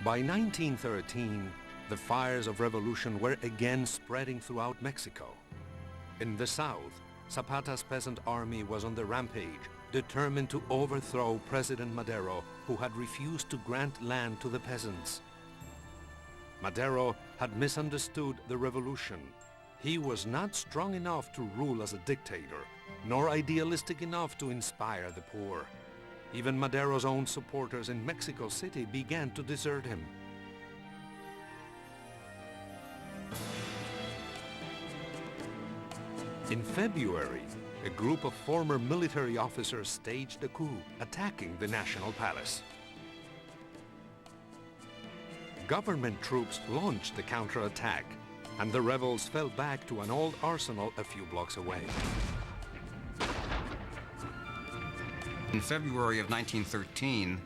By 1913, the fires of revolution were again spreading throughout Mexico. In the south, Zapata's peasant army was on the rampage, determined to overthrow President Madero, who had refused to grant land to the peasants. Madero had misunderstood the revolution. He was not strong enough to rule as a dictator, nor idealistic enough to inspire the poor. Even Madero's own supporters in Mexico City began to desert him. In February, a group of former military officers staged a coup, attacking the National Palace. Government troops launched the counterattack, and the rebels fell back to an old arsenal a few blocks away. In February of 1913,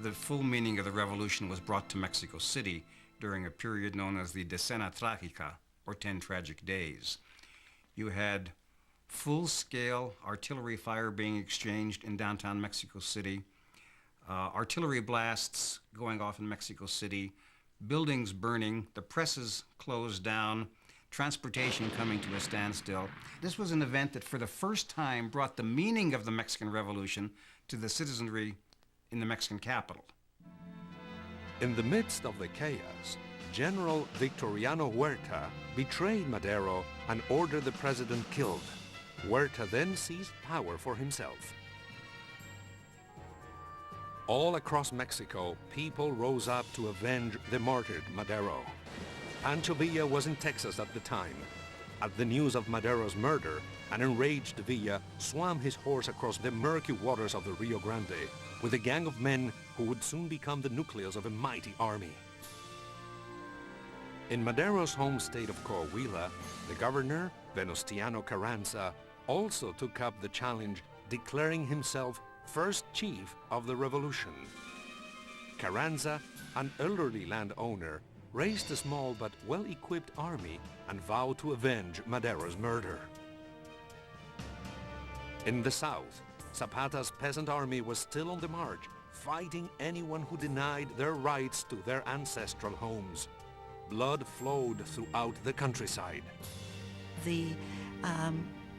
the full meaning of the revolution was brought to Mexico City during a period known as the Decena Trágica, or 10 Tragic Days. You had full-scale artillery fire being exchanged in downtown Mexico City, artillery blasts going off in Mexico City, buildings burning, the presses closed down, transportation coming to a standstill. This was an event that for the first time brought the meaning of the Mexican Revolution to the citizenry in the Mexican capital. In the midst of the chaos, General Victoriano Huerta betrayed Madero and ordered the president killed. Huerta then seized power for himself. All across Mexico, people rose up to avenge the martyred Madero. Pancho Villa was in Texas at the time. At the news of Madero's murder, an enraged Villa swam his horse across the murky waters of the Rio Grande with a gang of men who would soon become the nucleus of a mighty army. In Madero's home state of Coahuila, the governor, Venustiano Carranza, also took up the challenge, declaring himself first chief of the revolution. Carranza, an elderly landowner, raised a small but well-equipped army and vowed to avenge Madero's murder. In the south, Zapata's peasant army was still on the march, fighting anyone who denied their rights to their ancestral homes. Blood flowed throughout the countryside. The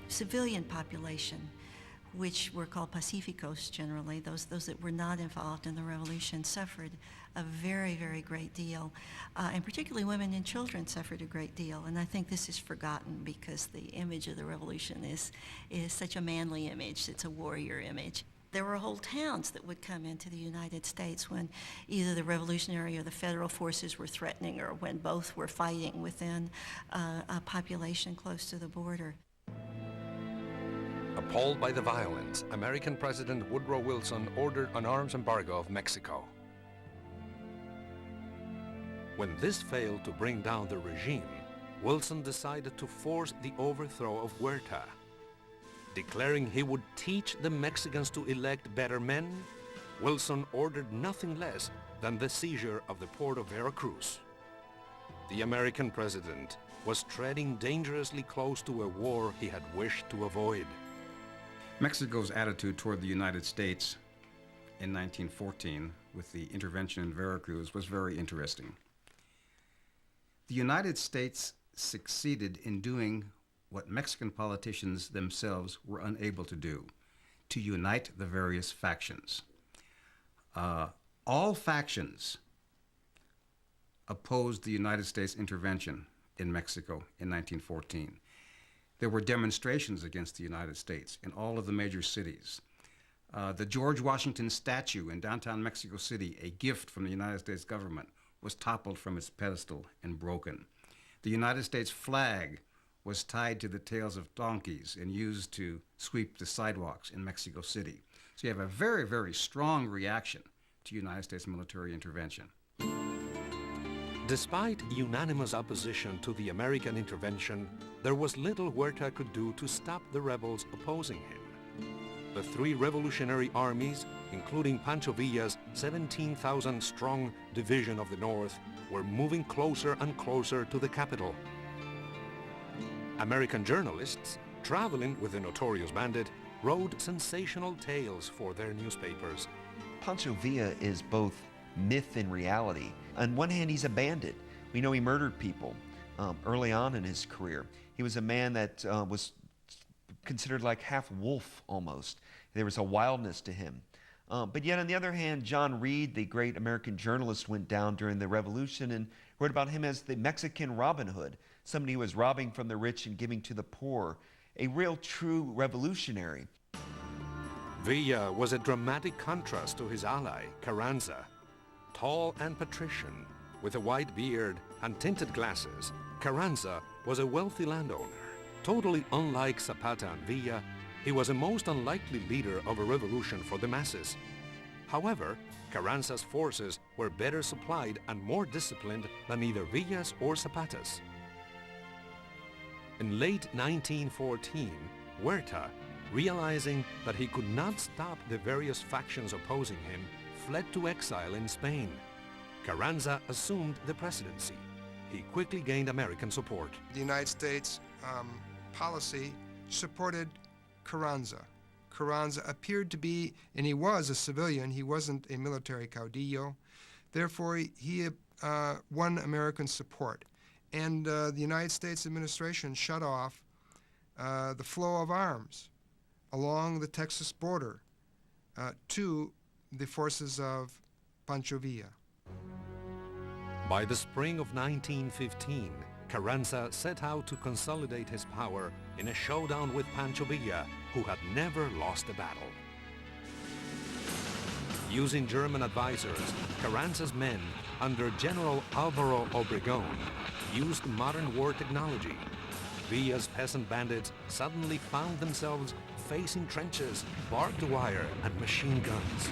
civilian population, which were called pacificos generally, those that were not involved in the revolution, suffered a very, very great deal. And particularly women and children suffered a great deal. And I think this is forgotten because the image of the revolution is such a manly image. It's a warrior image. There were whole towns that would come into the United States when either the revolutionary or the federal forces were threatening, or when both were fighting within a population close to the border. Appalled by the violence, American President Woodrow Wilson ordered an arms embargo of Mexico. When this failed to bring down the regime, Wilson decided to force the overthrow of Huerta. Declaring he would teach the Mexicans to elect better men, Wilson ordered nothing less than the seizure of the port of Veracruz. The American president was treading dangerously close to a war he had wished to avoid. Mexico's attitude toward the United States in 1914 with the intervention in Veracruz was very interesting. The United States succeeded in doing what Mexican politicians themselves were unable to do, to unite the various factions. All factions opposed the United States intervention in Mexico in 1914. There were demonstrations against the United States in all of the major cities. The George Washington statue in downtown Mexico City, a gift from the United States government, was toppled from its pedestal and broken. The United States flag was tied to the tails of donkeys and used to sweep the sidewalks in Mexico City. So you have a very, very strong reaction to United States military intervention. Despite unanimous opposition to the American intervention, there was little Huerta could do to stop the rebels opposing him. The three revolutionary armies, including Pancho Villa's 17,000-strong Division of the North, were moving closer and closer to the capital. American journalists, traveling with the notorious bandit, wrote sensational tales for their newspapers. Pancho Villa is both myth and reality. On one hand, he's a bandit. We know he murdered people early on in his career. He was a man that was considered like half wolf almost. There was a wildness to him. But yet on the other hand, John Reed, the great American journalist, went down during the Revolution and wrote about him as the Mexican Robin Hood, somebody who was robbing from the rich and giving to the poor, a real true revolutionary. Villa was a dramatic contrast to his ally, Carranza. Tall and patrician, with a white beard and tinted glasses, Carranza was a wealthy landowner. Totally unlike Zapata and Villa, he was a most unlikely leader of a revolution for the masses. However, Carranza's forces were better supplied and more disciplined than either Villa's or Zapata's. In late 1914, Huerta, realizing that he could not stop the various factions opposing him, fled to exile in Spain. Carranza assumed the presidency. He quickly gained American support. The United States policy supported Carranza. Carranza appeared to be, and he was a civilian, he wasn't a military caudillo. Therefore, he won American support. And the United States administration shut off the flow of arms along the Texas border to the forces of Pancho Villa. By the spring of 1915, Carranza set out to consolidate his power in a showdown with Pancho Villa, who had never lost a battle. Using German advisors, Carranza's men, under General Alvaro Obregón, used modern war technology. Villa's peasant bandits suddenly found themselves facing trenches, barbed wire, and machine guns.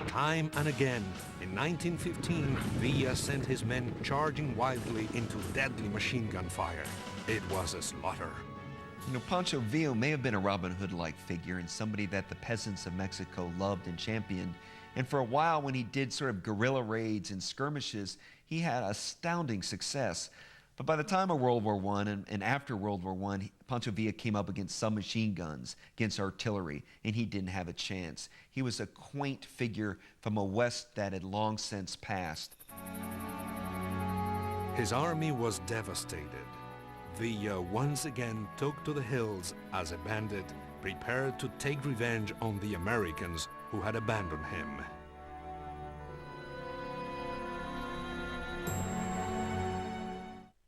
Time and again, in 1915, Villa sent his men charging wildly into deadly machine gun fire. It was a slaughter. You know, Pancho Villa may have been a Robin Hood-like figure and somebody that the peasants of Mexico loved and championed. And for a while, when he did sort of guerrilla raids and skirmishes, he had astounding success. But by the time of World War I and after World War I, Pancho Villa came up against submachine guns, against artillery, and he didn't have a chance. He was a quaint figure from a West that had long since passed. His army was devastated. Villa once again took to the hills as a bandit, prepared to take revenge on the Americans who had abandoned him.